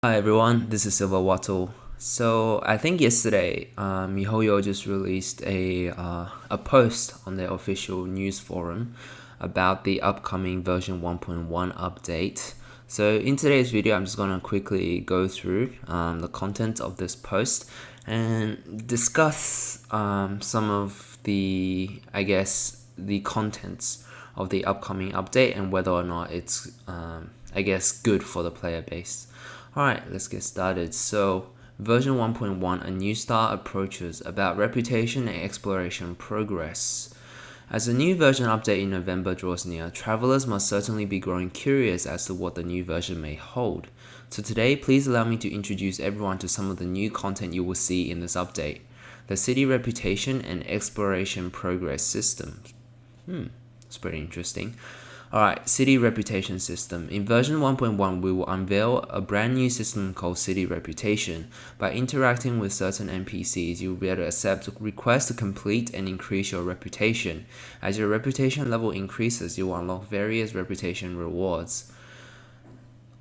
Hi everyone, this is Silver Wattle. So I think yesterday, Mihoyo just released a post on their official news forum about the upcoming version 1.1 update. So in today's video, I'm just gonna quickly go through the content of this post and discuss some of the contents of the upcoming update and whether or not it's good for the player base. Alright, let's get started. So, version 1.1, a new start approaches about reputation and exploration progress. As a new version update in November draws near, travelers must certainly be growing curious as to what the new version may hold. So today, please allow me to introduce everyone to some of the new content you will see in this update. The city reputation and exploration progress systems. It's pretty interesting. Alright, City Reputation System. In version 1.1, we will unveil a brand new system called City Reputation. By interacting with certain NPCs, you will be able to accept requests to complete and increase your reputation. As your reputation level increases, you will unlock various reputation rewards.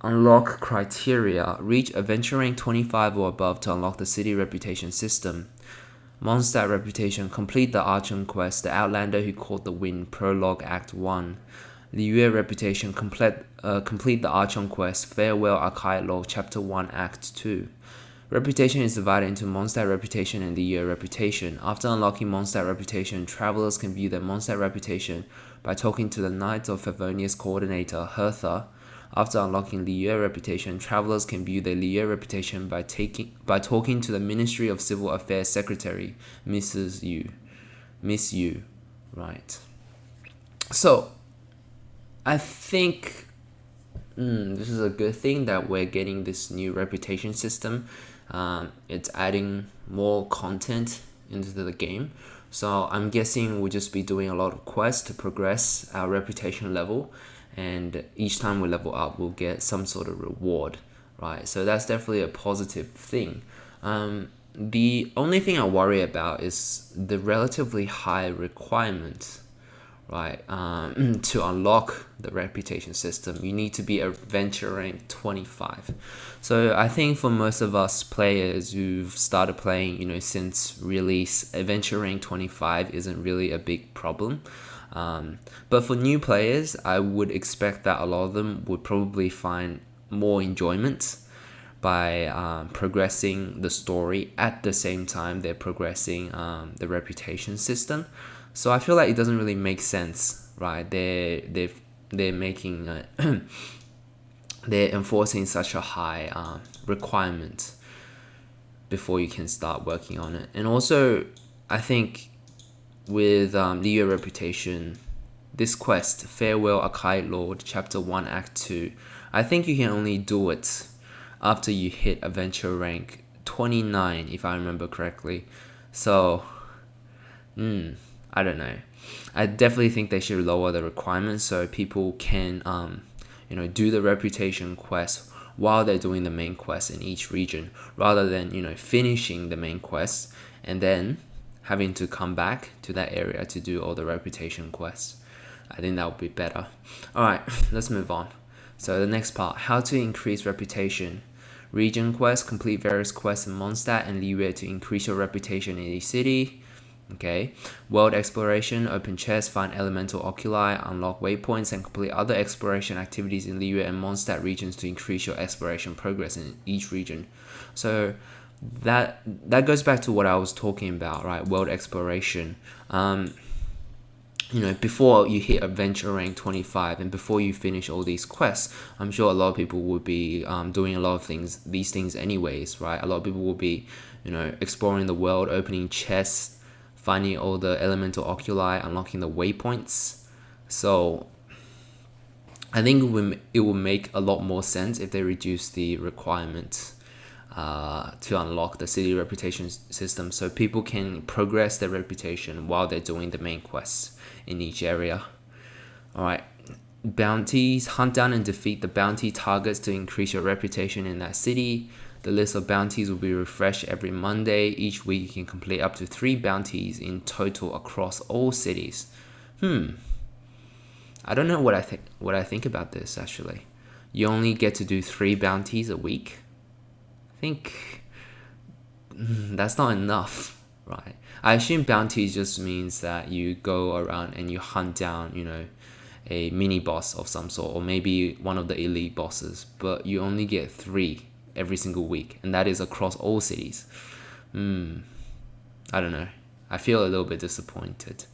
Unlock criteria. Reach adventure rank 25 or above to unlock the City Reputation System. Mondstadt Reputation. Complete the Archon quest, The Outlander Who Caught the Wind, Prologue Act 1. Liyue Reputation. Complete the Archon quest, Farewell Archaic Log, Chapter 1, Act 2. Reputation is divided into Mondstadt Reputation and Liyue Reputation. After unlocking Mondstadt Reputation, travelers can view their Mondstadt Reputation by talking to the Knights of Favonius coordinator, Hertha. After unlocking Liyue Reputation, travelers can view their Liyue Reputation by talking to the Ministry of Civil Affairs Secretary, Miss Yu. Right. So, I think this is a good thing that we're getting this new reputation system. It's adding more content into the game. So I'm guessing we'll just be doing a lot of quests to progress our reputation level. And each time we level up, we'll get some sort of reward, right? So that's definitely a positive thing. The only thing I worry about is the relatively high requirement, right? To unlock the reputation system, you need to be adventure rank 25. So I think for most of us players who've started playing, since release, adventure rank 25 isn't really a big problem. But for new players, I would expect that a lot of them would probably find more enjoyment by progressing the story at the same time they're progressing the reputation system. So I feel like it doesn't really make sense, right? They're making they're enforcing such a high requirement before you can start working on it. And also, I think with Liyue Reputation, this quest, Farewell Archaic Lord, Chapter 1, Act 2, I think you can only do it after you hit adventure rank 29, if I remember correctly. So, I don't know. I definitely think they should lower the requirements so people can, do the reputation quest while they're doing the main quest in each region, rather than, finishing the main quest and then having to come back to that area to do all the reputation quests. I think that would be better. Alright, let's move on. So the next part, how to increase reputation. Region quests, complete various quests in Mondstadt and Liyue to increase your reputation in each city. Okay. World exploration, open chests, find elemental oculi, unlock waypoints, and complete other exploration activities in Liyue and Mondstadt regions to increase your exploration progress in each region. So that goes back to what I was talking about, right? World exploration. Before you hit adventure rank 25 and before you finish all these quests, I'm sure a lot of people would be doing a lot of these things anyways, right? A lot of people will be, exploring the world, opening chests, finding all the elemental oculi, unlocking the waypoints. So I think it will make a lot more sense if they reduce the requirement to unlock the city reputation system so people can progress their reputation while they're doing the main quests in each area. Alright, bounties. Hunt down and defeat the bounty targets to increase your reputation in that city. The list of bounties will be refreshed every Monday. Each week you can complete up to 3 bounties in total across all cities. I don't know what I think about this actually. You only get to do 3 bounties a week. think that's not enough, right? I assume bounty just means that you go around and you hunt down, a mini boss of some sort, or maybe one of the elite bosses, but you only get 3 every single week, and that is across all cities. I don't know. I feel a little bit disappointed.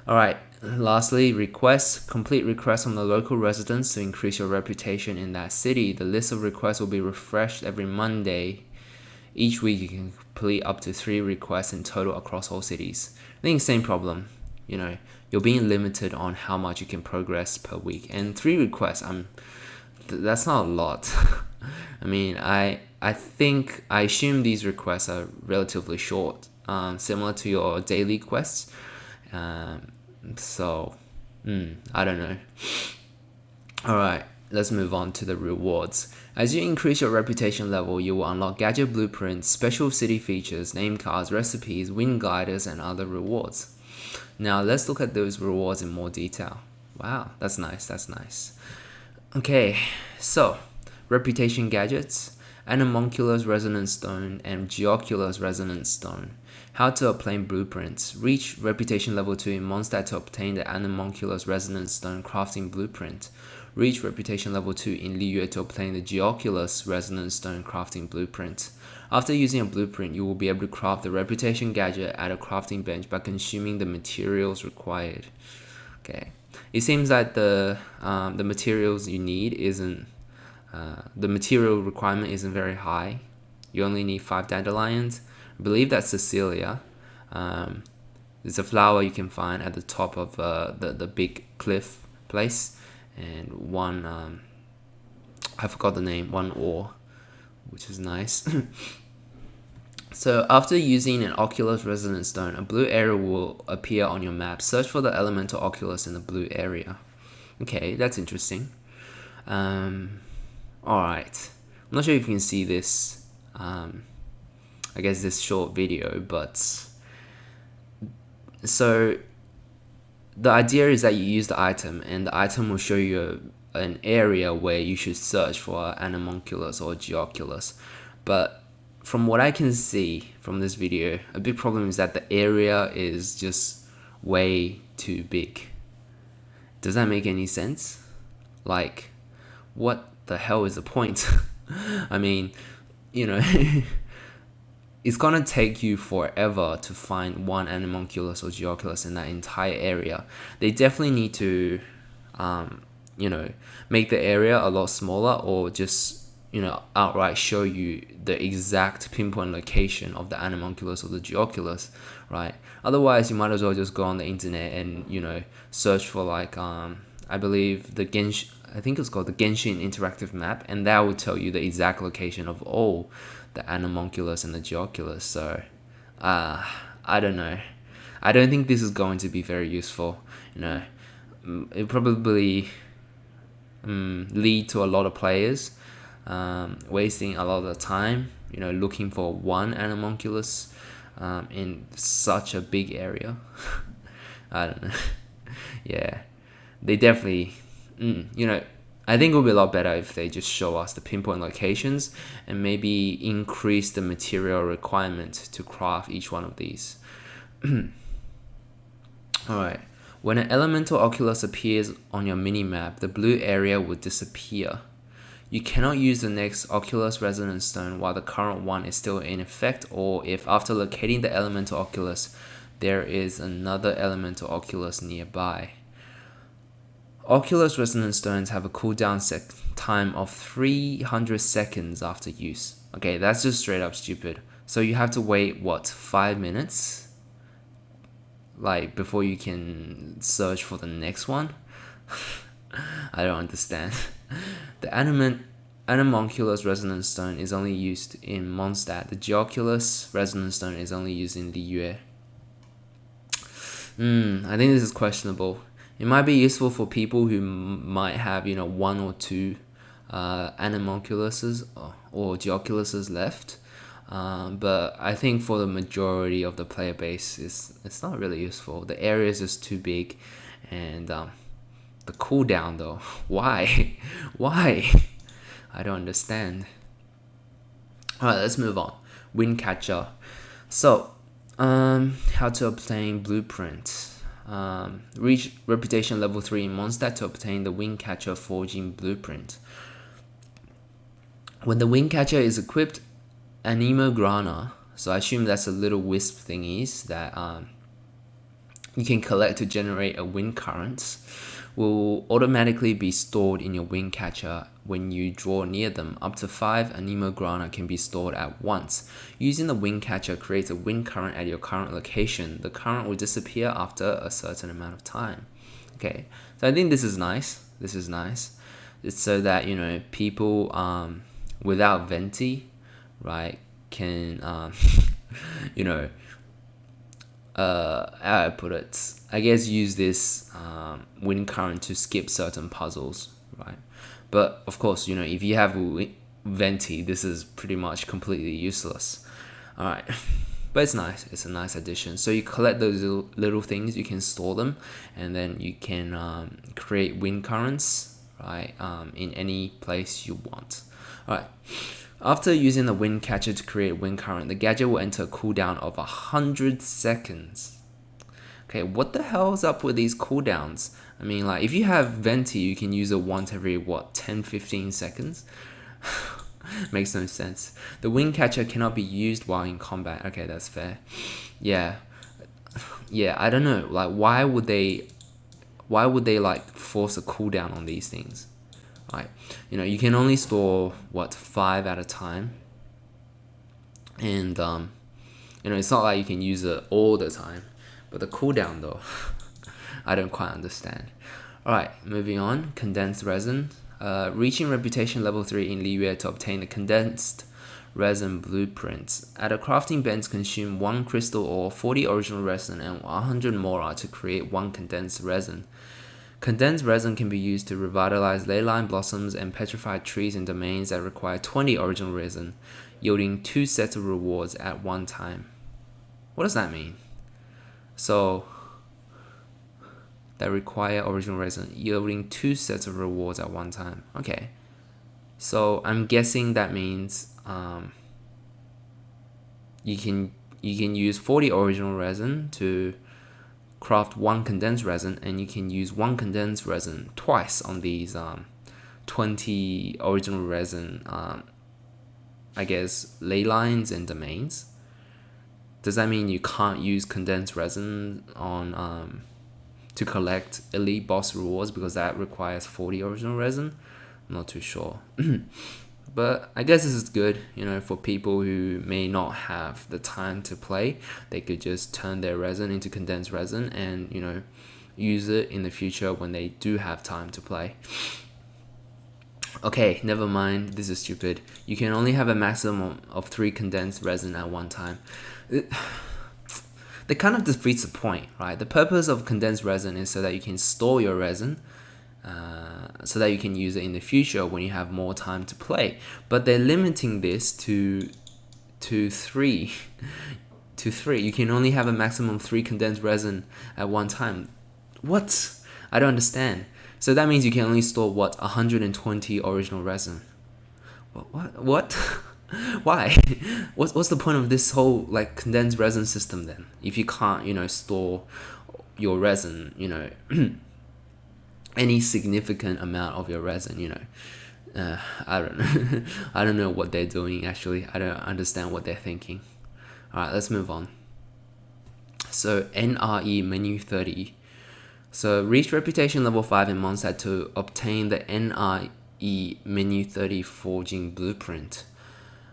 Alright, lastly, requests. Complete requests from the local residents to increase your reputation in that city. The list of requests will be refreshed every Monday. Each week you can complete up to 3 requests in total across all cities. I think same problem. You're being limited on how much you can progress per week. And 3 requests, that's not a lot. I mean, I assume these requests are relatively short, similar to your daily quests. So, I don't know. Alright, let's move on to the rewards. As you increase your reputation level, you will unlock gadget blueprints, special city features, name cards, recipes, wind gliders, and other rewards. Now, let's look at those rewards in more detail. Wow, that's nice. Okay, so, reputation gadgets, Anemonculus Resonance Stone and Geoculus Resonance Stone. How to obtain blueprints. Reach reputation level 2 in Mondstadt to obtain the Anemonculus Resonance Stone crafting blueprint. Reach reputation level 2 in Liyue to obtain the Geoculus Resonance Stone crafting blueprint. After using a blueprint, you will be able to craft the reputation gadget at a crafting bench by consuming the materials required. Okay, it seems like the materials you need isn't the material requirement isn't very high. You only need 5 dandelions. I believe that's Cecilia. It's a flower you can find at the top of the big cliff place, and one I forgot the name. 1 ore, which is nice. So after using an Oculus Resonance Stone, a blue area will appear on your map. Search for the elemental Oculus in the blue area. Okay, that's interesting. Alright. I'm not sure if you can see this, I guess this short video, but so the idea is that you use the item, and the item will show you an area where you should search for Anemonculus or Geoculus. But from what I can see from this video, a big problem is that the area is just way too big. Does that make any sense? Like, what the hell is the point? I mean, it's gonna take you forever to find one Anemonculus or Geoculus in that entire area. They definitely need to, make the area a lot smaller, or just outright show you the exact pinpoint location of the Anemonculus or the Geoculus, right? Otherwise, you might as well just go on the internet and search for I believe the Genshin. I think it's called the Genshin interactive map, and that will tell you the exact location of all the Anemonculus and the Geoculus. So, I don't know. I don't think this is going to be very useful. It probably lead to a lot of players wasting a lot of the time, looking for one Anemonculus in such a big area. I don't know. Yeah, they definitely, I think it would be a lot better if they just show us the pinpoint locations and maybe increase the material requirement to craft each one of these. Alright, when an elemental Oculus appears on your mini-map, the blue area would disappear. You cannot use the next Oculus Resonance Stone while the current one is still in effect, or if after locating the elemental Oculus, there is another elemental Oculus nearby. Oculus Resonance Stones have a cooldown time of 300 seconds after use. Okay, that's just straight up stupid. So you have to wait, 5 minutes? Before you can search for the next one? I don't understand. The Anemonculus Resonance Stone is only used in Mondstadt. The Geoculus Resonance Stone is only used in Liyue. I think this is questionable. It might be useful for people who might have, 1 or 2 Anemonculuses or Geoculuses left. But I think for the majority of the player base, it's not really useful. The area is just too big, and the cooldown though, why? I don't understand. Alright, let's move on. Wind catcher. So, how to obtain blueprint. Reach reputation level 3 in Mondstadt to obtain the wind catcher forging blueprint. When the wind catcher is equipped, Anemo grana, so I assume that's a little wisp thingies that you can collect to generate a wind current, will automatically be stored in your wind catcher when you draw near them. Up to 5 Anemo grana can be stored at once. Using the wind catcher creates a wind current at your current location. The current will disappear after a certain amount of time. Okay, so I think this is nice. This is nice. It's so that, you know, people without venti, right, can you know, how I put it, I guess use this wind current to skip certain puzzles, right? But of course, you know, if you have venti, this is pretty much completely useless. All right, but it's nice. It's a nice addition. So you collect those little things, you can store them, and then you can create wind currents, right, in any place you want. All right. After using the wind catcher to create wind current, the gadget will enter a cooldown of 100 seconds. Okay, what the hell is up with these cooldowns? I mean, like, if you have venti, you can use it once every, 10-15 seconds? Makes no sense. The wind catcher cannot be used while in combat. Okay, that's fair. Yeah, I don't know. Like, why would they like force a cooldown on these things? Right, you know, you can only store 5 at a time, and you know, it's not like you can use it all the time. But the cooldown though, I don't quite understand. All right, moving on. Condensed resin. Reaching reputation level 3 in Liyue to obtain the condensed resin blueprints. At a crafting bench, consume 1 crystal ore, 40 original resin, and 100 mora to create 1 condensed resin. Condensed resin can be used to revitalize leyline blossoms and petrified trees in domains that require 20 original resin, yielding 2 sets of rewards at one time. What does that mean? So, that require original resin, yielding 2 sets of rewards at one time. Okay. So, I'm guessing that means you can use 40 original resin to craft 1 condensed resin, and you can use 1 condensed resin twice on these 20 original resin I guess ley lines and domains. Does that mean you can't use condensed resin on to collect elite boss rewards because that requires 40 original resin? I'm not too sure. But I guess this is good, you know, for people who may not have the time to play. They could just turn their resin into condensed resin and, you know, use it in the future when they do have time to play. Okay, never mind. This is stupid. You can only have a maximum of 3 condensed resin at one time. That kind of defeats the point, right? The purpose of condensed resin is so that you can store your resin, so that you can use it in the future when you have more time to play. But they're limiting this to 3. To 3. You can only have a maximum of 3 condensed resin at one time. What? I don't understand. So that means you can only store 120 original resin. What? Why? What's the point of this whole like condensed resin system then? If you can't, you know, store your resin, you know, any significant amount of your resin, you know, I don't know. I don't know what they're doing actually. I don't understand what they're thinking. All right, let's move on. So NRE Menu 30. So reach reputation level 5 in Mondstadt to obtain the NRE Menu 30 forging blueprint.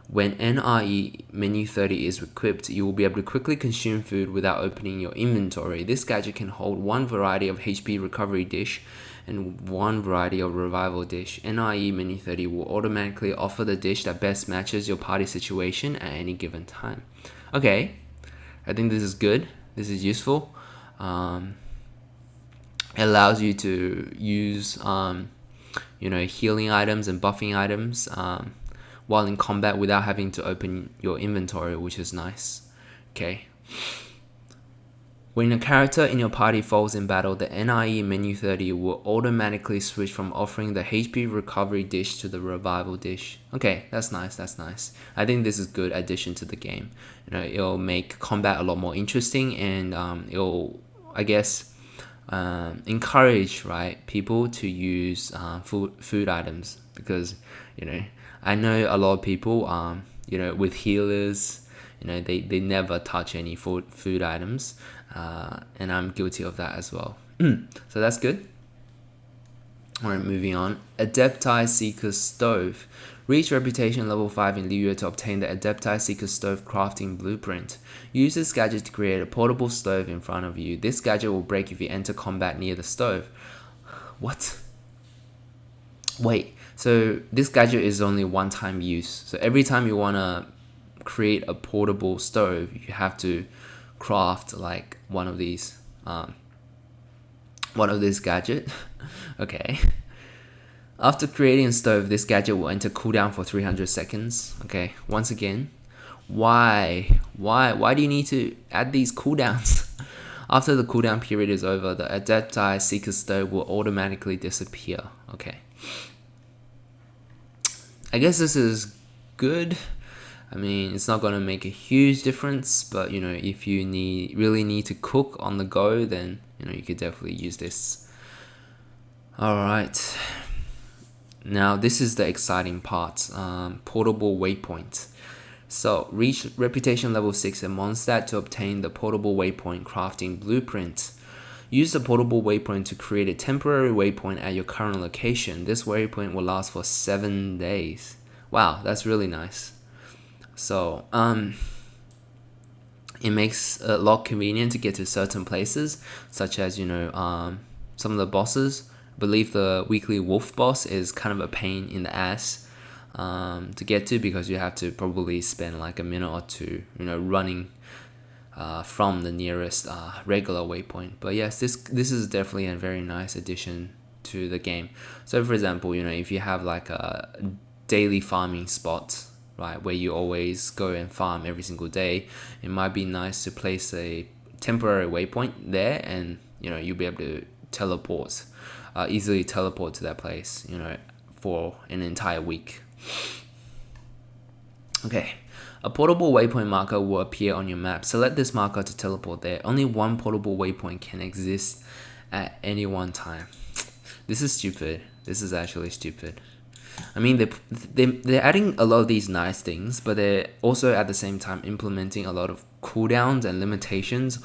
When NRE Menu 30 is equipped, you will be able to quickly consume food without opening your inventory. This gadget can hold 1 variety of HP recovery dish and 1 variety of revival dish. NRE Menu 30 will automatically offer the dish that best matches your party situation at any given time. Okay, I think this is good. This is useful. It allows you to use, you know, healing items and buffing items while in combat without having to open your inventory, which is nice. Okay. When a character in your party falls in battle, the NRE Menu 30 will automatically switch from offering the HP recovery dish to the revival dish. Okay, that's nice, that's nice. I think this is a good addition to the game. It'll make combat a lot more interesting, and it'll, I guess, encourage, right, people to use food items, because I know a lot of people with healers, they never touch any food items, and I'm guilty of that as well. So that's good. Alright, moving on. Adepti Seeker Stove. Reach Reputation level 5 in Liyue to obtain the Adepti Seeker Stove crafting blueprint. Use this gadget to create a portable stove in front of you. This gadget will break if you enter combat near the stove. What? Wait, so this gadget is only one-time use. So every time you want to create a portable stove, you have to craft like one of these gadget. Okay. After creating a stove, this gadget will enter cooldown for 300 seconds. Okay, once again, why do you need to add these cooldowns? After the cooldown period is over, the Adepti Seeker Stove will automatically disappear. Okay, I guess this is good. I mean, it's not going to make a huge difference, but if you really need to cook on the go, then you could definitely use this. Alright, now this is the exciting part. Portable waypoint. So reach reputation level 6 in Mondstadt to obtain the portable waypoint crafting blueprint. Use the portable waypoint to create a temporary waypoint at your current location. This waypoint will last for 7 days. Wow, that's really nice. So it makes it a lot convenient to get to certain places, such as some of the bosses. I believe the weekly wolf boss is kind of a pain in the ass to get to, because you have to probably spend like a minute or two running from the nearest regular waypoint. But yes, this is definitely a very nice addition to the game. So for example, if you have like a daily farming spot, right, where you always go and farm every single day, it might be nice to place a temporary waypoint there, and you'll be able to easily teleport to that place for an entire week. Okay, a portable waypoint marker will appear on your map. Select this marker to teleport there. Only one portable waypoint can exist at any one time. This is stupid. This is actually stupid. I mean, they're adding a lot of these nice things, but they're also at the same time implementing a lot of cooldowns and limitations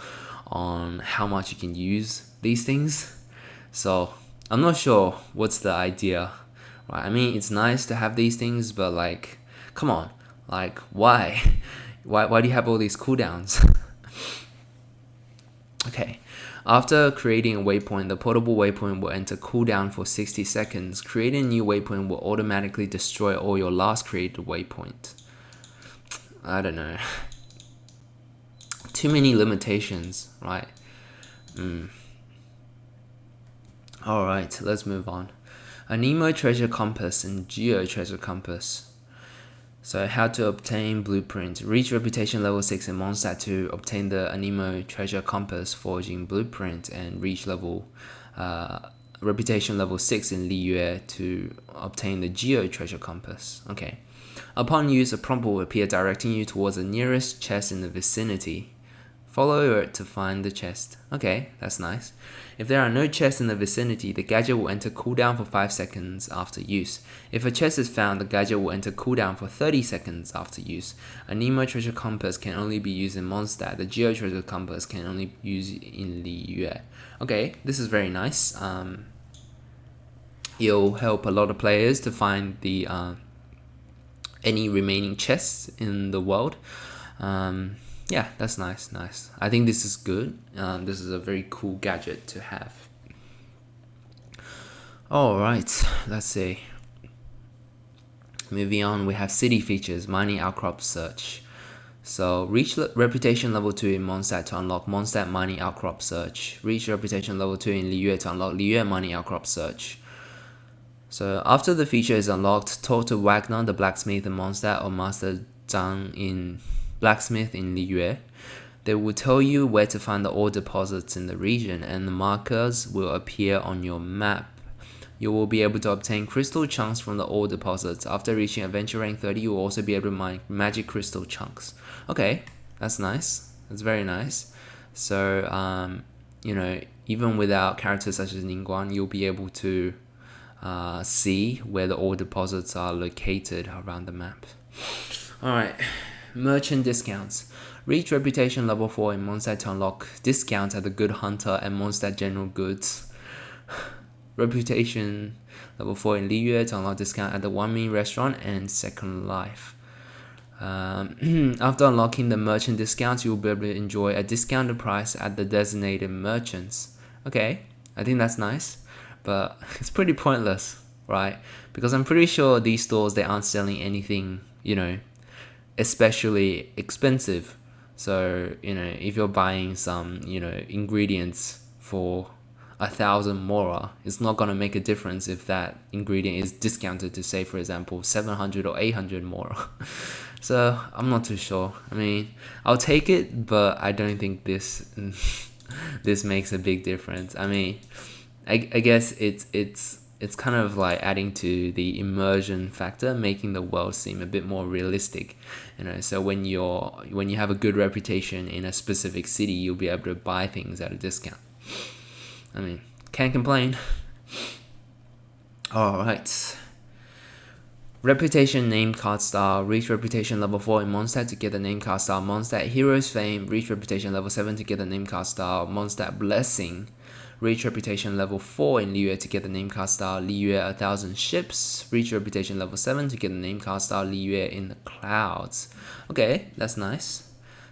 on how much you can use these things. So I'm not sure what's the idea, right? I mean, it's nice to have these things, but like, come on, like why do you have all these cooldowns? Okay. After creating a waypoint, the portable waypoint will enter cooldown for 60 seconds. Creating a new waypoint will automatically destroy all your last created waypoint. I don't know. Too many limitations, right? Alright, let's move on. Anemo treasure compass and Geo treasure compass. So how to obtain blueprint. Reach reputation level 6 in Mondstadt to obtain the Anemo treasure compass forging blueprint, and reach reputation level 6 in Liyue to obtain the Geo treasure compass. Okay. Upon use, a prompt will appear directing you towards the nearest chest in the vicinity. Follow it to find the chest. Okay, that's nice. If there are no chests in the vicinity, the gadget will enter cooldown for 5 seconds after use. If a chest is found, the gadget will enter cooldown for 30 seconds after use. Anemo treasure compass can only be used in Mondstadt. The Geo treasure compass can only be used in Liyue. Okay, this is very nice. It'll help a lot of players to find the any remaining chests in the world. Yeah, that's nice. I think this is good. This is a very cool gadget to have. Alright, let's see. Moving on, we have city features, mining outcrop search. So, reach reputation level 2 in Mondstadt to unlock Mondstadt mining outcrop search. Reach reputation level 2 in Liyue to unlock Liyue mining outcrop search. So, after the feature is unlocked, talk to Wagner, the blacksmith in Mondstadt, or Master Zhang in blacksmith in Liyue. They will tell you where to find the ore deposits in the region, and the markers will appear on your map. You will be able to obtain crystal chunks from the ore deposits. After reaching Adventure Rank 30, you will also be able to mine magic crystal chunks. Okay, that's nice. That's very nice. So, even without characters such as Ningguang, you'll be able to see where the ore deposits are located around the map. Alright, merchant discounts. Reach reputation level 4 in Mondstadt to unlock discounts at the Good Hunter and Mondstadt General Goods. Reputation level 4 in Liyue to unlock discount at the One Min Restaurant and Second Life. After unlocking the merchant discounts, you will be able to enjoy a discounted price at the designated merchants. Okay, I think that's nice, but it's pretty pointless, right? Because I'm pretty sure these stores, they aren't selling anything, especially expensive. So, if you're buying some, ingredients for 1,000 mora, it's not going to make a difference if that ingredient is discounted to, say, for example, 700 or 800 mora. So I'm not too sure. I mean, I'll take it, but I don't think this makes a big difference. I mean, I guess it's kind of like adding to the immersion factor, making the world seem a bit more realistic. So when you have a good reputation in a specific city, you'll be able to buy things at a discount. I mean, can't complain. Alright. Reputation name card style. Reach reputation level 4 in Mondstadt to get the name card style Mondstadt Heroes Fame. Reach reputation level 7 to get the name card style Mondstadt Blessing. Reach reputation level 4 in Liyue to get the name card style Liyue 1,000 Ships. Reach reputation level 7 to get the name card style Liyue in the Clouds. Okay, that's nice.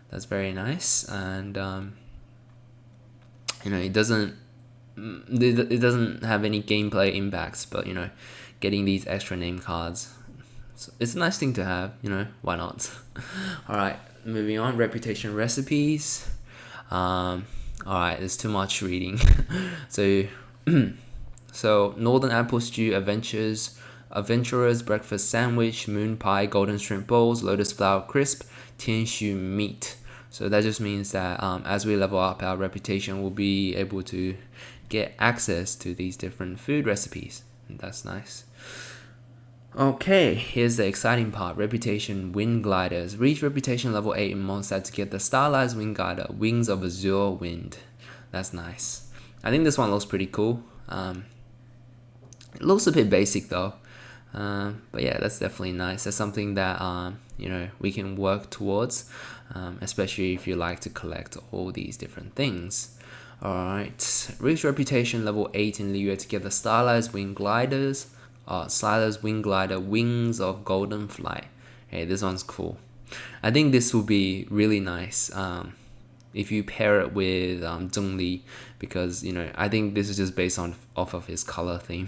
That's very nice. And it doesn't have any gameplay impacts, but getting these extra name cards, it's a nice thing to have. Why not? Alright, moving on. Reputation recipes. Alright, there's too much reading. So Northern Apple Stew Adventurer's Breakfast Sandwich, Moon Pie, Golden Shrimp Bowls, Lotus Flower Crisp, Tianshu Meat. So that just means that as we level up our reputation, we'll be able to get access to these different food recipes. And that's nice. Okay, here's the exciting part. Reputation Wind Gliders. Reach reputation level 8 in Mondstadt to get the Stylized Wind Glider, Wings of Azure Wind. That's nice. I think this one looks pretty cool. It looks a bit basic though. But yeah, that's definitely nice. That's something that we can work towards, especially if you like to collect all these different things. Alright, reach reputation level 8 in Liyue to get the Stylized Wing Gliders, Stylized Wing Glider, Wings of Golden Flight. Hey, this one's cool. I think this will be really nice if you pair it with Zhongli, because I think this is just based off of his color theme.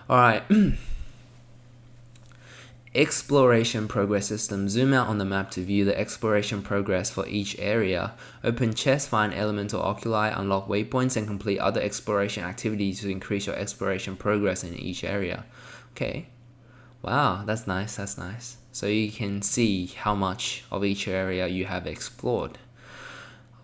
Alright. Exploration progress system. Zoom out on the map to view the exploration progress for each area. Open chests, find elemental oculi, unlock waypoints, and complete other exploration activities to increase your exploration progress in each area. Okay. Wow, that's nice, that's nice. So you can see how much of each area you have explored.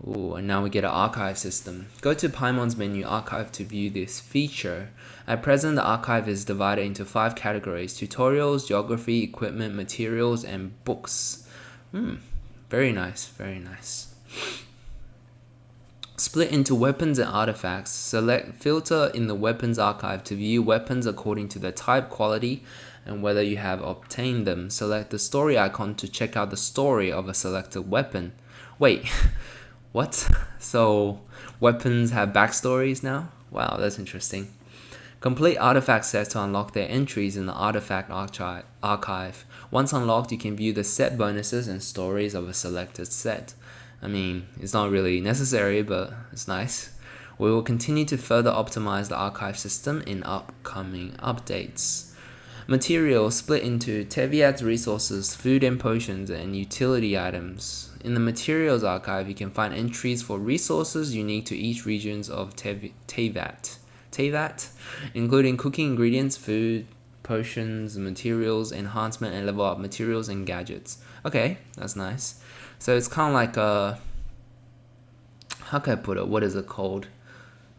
Ooh, and now we get an archive system. Go to Paimon's menu archive to view this feature. At present, the archive is divided into 5 categories: tutorials, geography, equipment, materials, and books. Very nice, very nice. Split into weapons and artifacts. Select filter in the weapons archive to view weapons according to their type, quality, and whether you have obtained them. Select the story icon to check out the story of a selected weapon. Wait. What? So weapons have backstories now? Wow, that's interesting. Complete artifact sets to unlock their entries in the artifact archive. Once unlocked, you can view the set bonuses and stories of a selected set. I mean, it's not really necessary, but it's nice. We will continue to further optimize the archive system in upcoming updates. Materials split into Teviat's resources, food and potions, and utility items. In the materials archive, you can find entries for resources unique to each regions of Tevat, including cooking ingredients, food, potions, materials, enhancement and level up materials, and gadgets. Okay, that's nice. So it's kind of like a how can I put it? What is it called?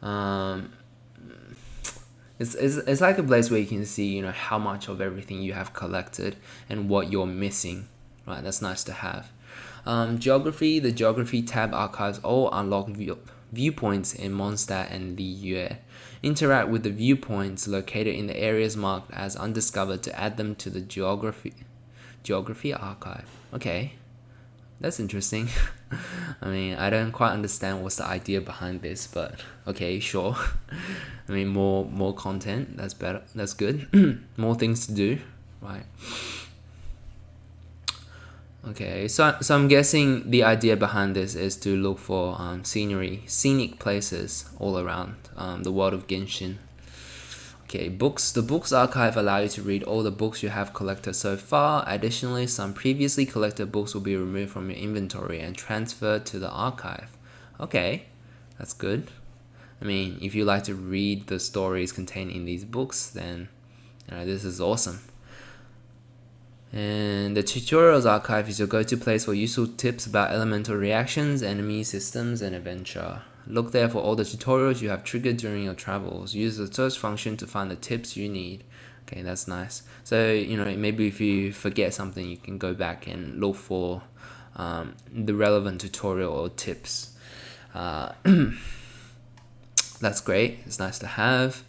Um, it's like a place where you can see, you know, how much of everything you have collected and what you're missing, right? That's nice to have. Geography, the geography tab archives all unlocked viewpoints in Mondstadt and Liyue. Interact with the viewpoints located in the areas marked as undiscovered to add them to the geography archive. Okay, that's interesting. I mean, I don't quite understand what's the idea behind this, but okay, sure. I mean, more content. That's better. That's good. More things to do, right? Okay, so I'm guessing the idea behind this is to look for scenic places all around the world of Genshin. Okay, books. The books archive allow you to read all the books you have collected so far. Additionally, some previously collected books will be removed from your inventory and transferred to the archive. Okay, that's good. I mean, if you like to read the stories contained in these books, then this is awesome. And the tutorials archive is your go-to place for useful tips about elemental reactions, enemy systems, and adventure. Look there for all the tutorials you have triggered during your travels. Use the search function to find the tips you need. Okay, that's nice. So, maybe if you forget something, you can go back and look for the relevant tutorial or tips. That's great. It's nice to have.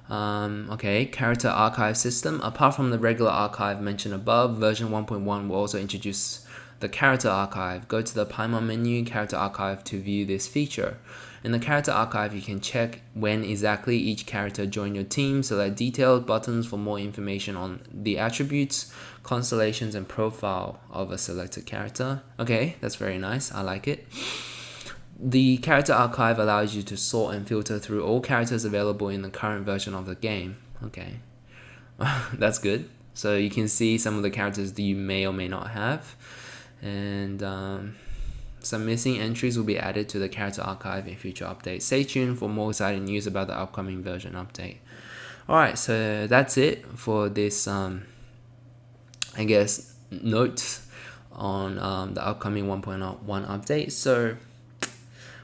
Okay, character archive system. Apart from the regular archive mentioned above, version 1.1 will also introduce the character archive. Go to the Paimon menu, character archive to view this feature. In the character archive, you can check when exactly each character joined your team, select detailed buttons for more information on the attributes, constellations, and profile of a selected character. Okay, that's very nice. I like it. The character archive allows you to sort and filter through all characters available in the current version of the game. Okay, that's good. So you can see some of the characters that you may or may not have. And some missing entries will be added to the character archive in future updates. Stay tuned for more exciting news about the upcoming version update. Alright, so that's it for this, I guess, notes on the upcoming 1.1 update. So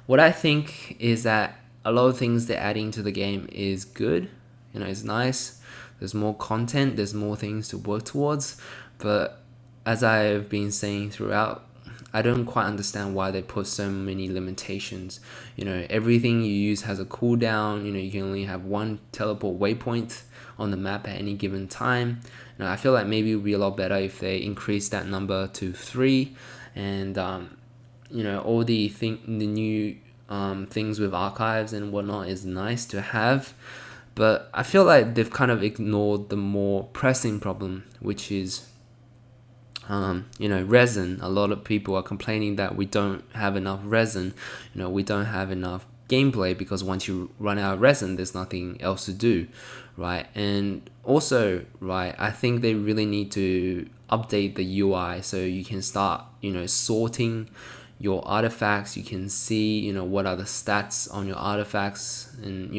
what I think is that a lot of things they're adding to the game is good. It's nice. There's more content. There's more things to work towards. But as I've been saying throughout, I don't quite understand why they put so many limitations. Everything you use has a cooldown. You can only have one teleport waypoint on the map at any given time. I feel like maybe it would be a lot better if they increase that number to 3. And all the new things with archives and whatnot is nice to have. But I feel like they've kind of ignored the more pressing problem, which is resin. A lot of people are complaining that we don't have enough resin. We don't have enough gameplay because once you run out of resin, there's nothing else to do, right? And also, right, I think they really need to update the UI so you can start, sorting your artifacts. You can see, what are the stats on your artifacts and,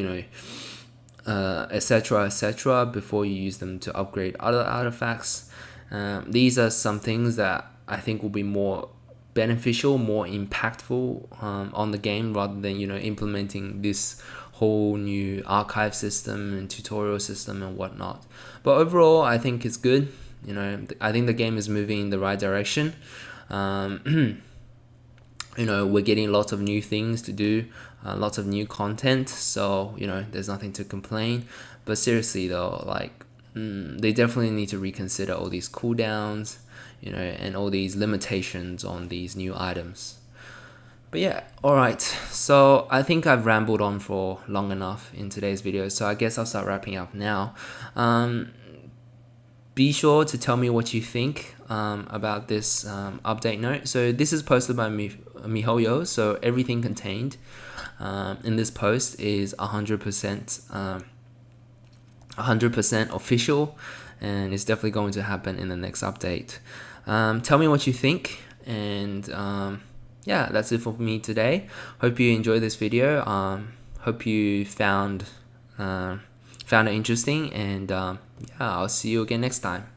etc., before you use them to upgrade other artifacts. These are some things that I think will be more beneficial, more impactful on the game rather than implementing this whole new archive system and tutorial system and whatnot. But overall, I think it's good. I think the game is moving in the right direction. We're getting lots of new things to do, lots of new content, so there's nothing to complain. But seriously though, they definitely need to reconsider all these cooldowns, and all these limitations on these new items. But yeah, alright, so I think I've rambled on for long enough in today's video, so I guess I'll start wrapping up now. Be sure to tell me what you think about this update note. So this is posted by Mihoyo, so everything contained in this post is 100% official, and it's definitely going to happen in the next update. Tell me what you think, and yeah, that's it for me today. Hope you enjoyed this video. Hope you found it interesting, and yeah, I'll see you again next time.